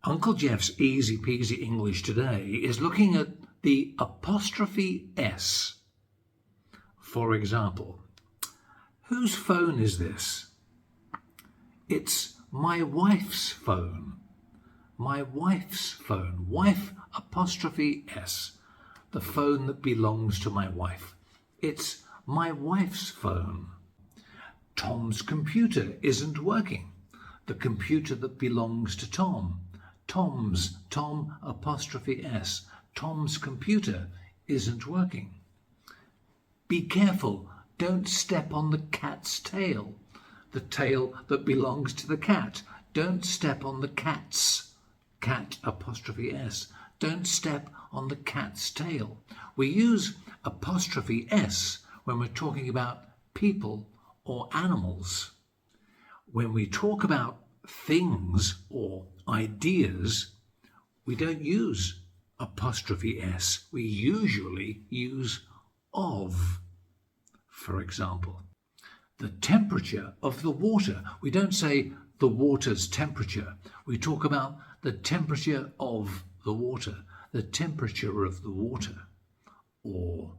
Uncle Geoff's Easy Peasy English today is looking at the apostrophe S. For example, whose phone is this? It's my wife's phone. My wife's phone. Wife apostrophe S. The phone that belongs to my wife. It's my wife's phone. Tom's computer isn't working. The computer that belongs to Tom. Tom's, Tom apostrophe S. Tom's computer isn't working. Be careful, don't step on the cat's tail. The tail that belongs to the cat. Don't step on the cat's, cat apostrophe S. Don't step on the cat's tail. We use apostrophe S when we're talking about people or animals. When we talk about things or ideas, we don't use apostrophe S. We usually use of. For example, the temperature of the water. We don't say the water's temperature. We talk about the temperature of the water, the temperature of the water. Or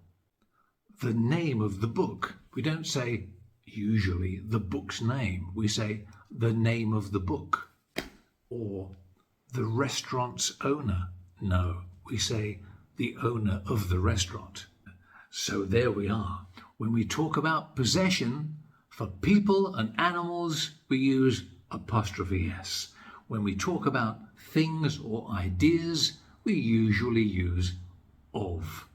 the name of the book. We don't say usually the book's name. We say the name of the book. Or the restaurant's owner. No, we say the owner of the restaurant. So there we are. When we talk about possession, for people and animals, we use apostrophe S. When we talk about things or ideas, we usually use of.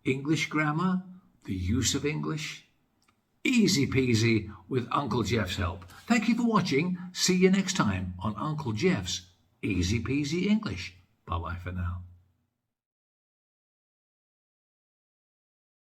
English grammar, the use of English, easy peasy with Uncle Geoff's help. Thank you for watching. See you next time on Uncle Geoff's Easy Peasy English. Bye-bye for now.